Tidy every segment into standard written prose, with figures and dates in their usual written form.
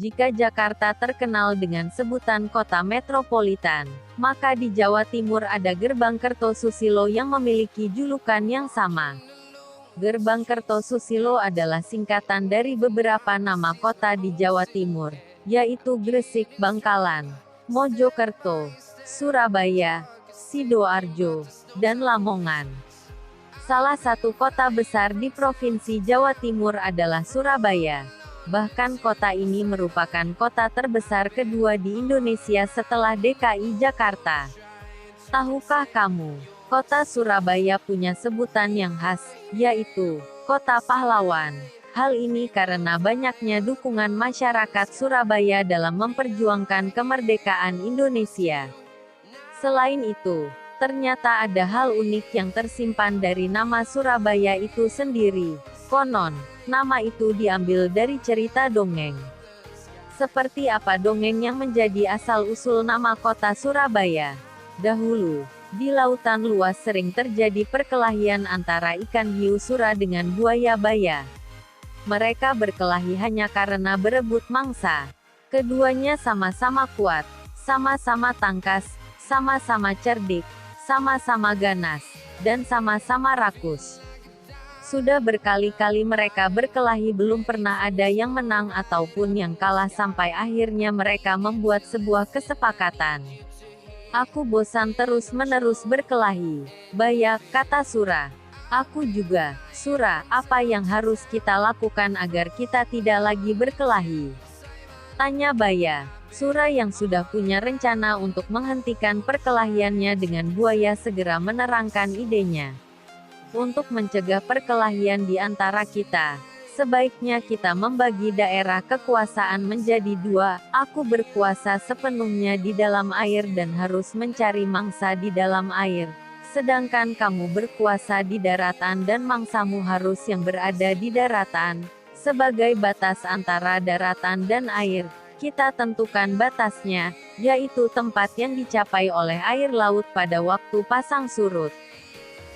Jika Jakarta terkenal dengan sebutan kota metropolitan, maka di Jawa Timur ada Gerbang Kertosusilo yang memiliki julukan yang sama. Gerbang Kertosusilo adalah singkatan dari beberapa nama kota di Jawa Timur, yaitu Gresik, Bangkalan, Mojokerto, Surabaya, Sidoarjo, dan Lamongan. Salah satu kota besar di Provinsi Jawa Timur adalah Surabaya. Bahkan kota ini merupakan kota terbesar kedua di Indonesia setelah DKI Jakarta. Tahukah kamu, kota Surabaya punya sebutan yang khas, yaitu Kota Pahlawan. Hal ini karena banyaknya dukungan masyarakat Surabaya dalam memperjuangkan kemerdekaan Indonesia. Selain itu, ternyata ada hal unik yang tersimpan dari nama Surabaya itu sendiri. Konon, nama itu diambil dari cerita dongeng. Seperti apa dongeng yang menjadi asal-usul nama kota Surabaya? Dahulu, di lautan luas sering terjadi perkelahian antara ikan hiu sura dengan buaya baya. Mereka berkelahi hanya karena berebut mangsa. Keduanya sama-sama kuat, sama-sama tangkas, sama-sama cerdik, sama-sama ganas, dan sama-sama rakus. Sudah berkali-kali mereka berkelahi, belum pernah ada yang menang ataupun yang kalah sampai akhirnya mereka membuat sebuah kesepakatan. Aku bosan terus-menerus berkelahi. Baya, kata Sura. Aku juga, Sura, apa yang harus kita lakukan agar kita tidak lagi berkelahi? Tanya Baya. Sura yang sudah punya rencana untuk menghentikan perkelahiannya dengan buaya segera menerangkan idenya. Untuk mencegah perkelahian di antara kita, sebaiknya kita membagi daerah kekuasaan menjadi dua. Aku berkuasa sepenuhnya di dalam air dan harus mencari mangsa di dalam air. Sedangkan kamu berkuasa di daratan dan mangsamu harus yang berada di daratan. Sebagai batas antara daratan dan air, kita tentukan batasnya, yaitu tempat yang dicapai oleh air laut pada waktu pasang surut.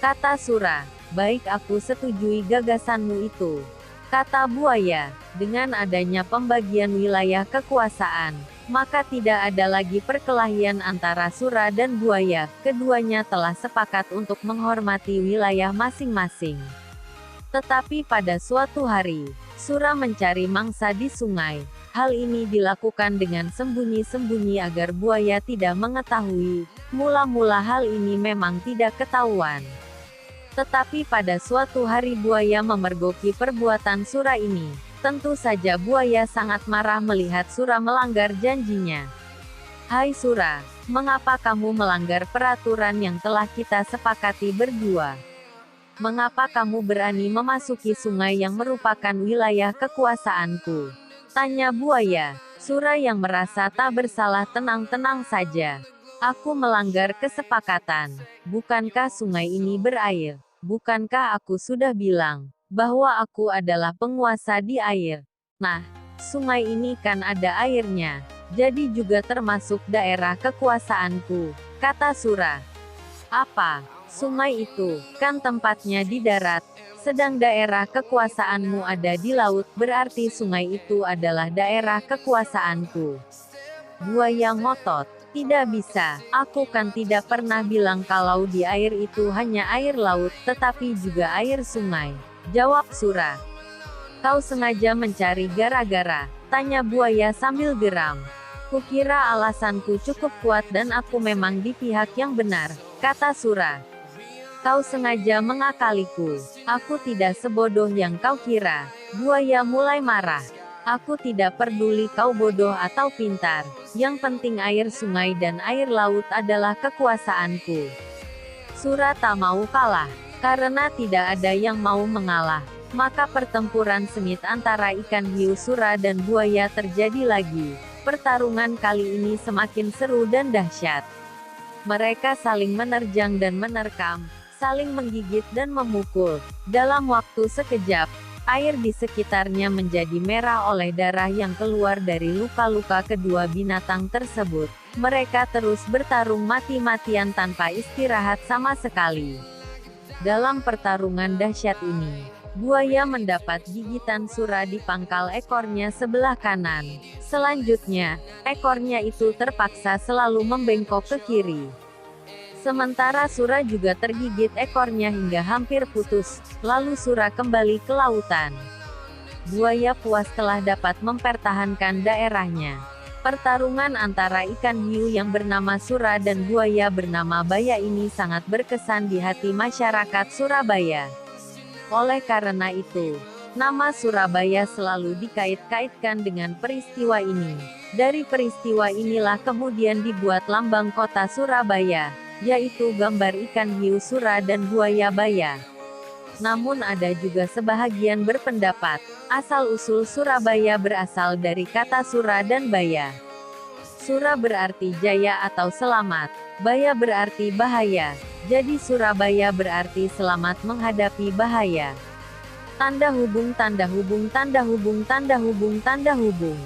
Kata Sura. Baik, aku setujui gagasanmu itu. Kata buaya. Dengan adanya pembagian wilayah kekuasaan, maka tidak ada lagi perkelahian antara Sura dan buaya. Keduanya telah sepakat untuk menghormati wilayah masing-masing. Tetapi pada suatu hari, Sura mencari mangsa di sungai. Hal ini dilakukan dengan sembunyi-sembunyi agar buaya tidak mengetahui. Mula-mula hal ini memang tidak ketahuan. Tetapi pada suatu hari buaya memergoki perbuatan Sura ini. Tentu saja buaya sangat marah melihat Sura melanggar janjinya. Hai Sura, mengapa kamu melanggar peraturan yang telah kita sepakati berdua? Mengapa kamu berani memasuki sungai yang merupakan wilayah kekuasaanku? Tanya buaya. Sura yang merasa tak bersalah tenang-tenang saja. Aku melanggar kesepakatan. Bukankah sungai ini berair? Bukankah aku sudah bilang bahwa aku adalah penguasa di air? Nah, sungai ini kan ada airnya. Jadi juga termasuk daerah kekuasaanku, kata Sura. Apa? Sungai itu kan tempatnya di darat, sedang daerah kekuasaanmu ada di laut, berarti sungai itu adalah daerah kekuasaanku. Buaya ngotot. Tidak bisa, aku kan tidak pernah bilang kalau di air itu hanya air laut, tetapi juga air sungai. Jawab Sura. Kau sengaja mencari gara-gara? Tanya buaya sambil geram. Kukira alasanku cukup kuat dan aku memang di pihak yang benar, kata Sura. Kau sengaja mengakaliku. Aku tidak sebodoh yang kau kira. Buaya mulai marah. Aku tidak peduli kau bodoh atau pintar. Yang penting air sungai dan air laut adalah kekuasaanku. Sura tak mau kalah. Karena tidak ada yang mau mengalah, maka pertempuran sengit antara ikan hiu Sura dan buaya terjadi lagi. Pertarungan kali ini semakin seru dan dahsyat. Mereka saling menerjang dan menerkam, saling menggigit dan memukul. Dalam waktu sekejap, air di sekitarnya menjadi merah oleh darah yang keluar dari luka-luka kedua binatang tersebut. Mereka terus bertarung mati-matian tanpa istirahat sama sekali. Dalam pertarungan dahsyat ini, Buaya mendapat gigitan Sura di pangkal ekornya sebelah kanan. Selanjutnya, ekornya itu terpaksa selalu membengkok ke kiri. Sementara Sura juga tergigit ekornya hingga hampir putus, lalu Sura kembali ke lautan. Buaya puas telah dapat mempertahankan daerahnya. Pertarungan antara ikan hiu yang bernama Sura dan buaya bernama Baya ini sangat berkesan di hati masyarakat Surabaya. Oleh karena itu, nama Surabaya selalu dikait-kaitkan dengan peristiwa ini. Dari peristiwa inilah kemudian dibuat lambang kota Surabaya, yaitu gambar ikan hiu Sura dan buaya Baya. Namun ada juga sebahagian berpendapat, asal-usul Surabaya berasal dari kata Sura dan Baya. Sura berarti jaya atau selamat, Baya berarti bahaya. Jadi Surabaya berarti selamat menghadapi bahaya. Tanda hubung tanda hubung tanda hubung tanda hubung tanda hubung.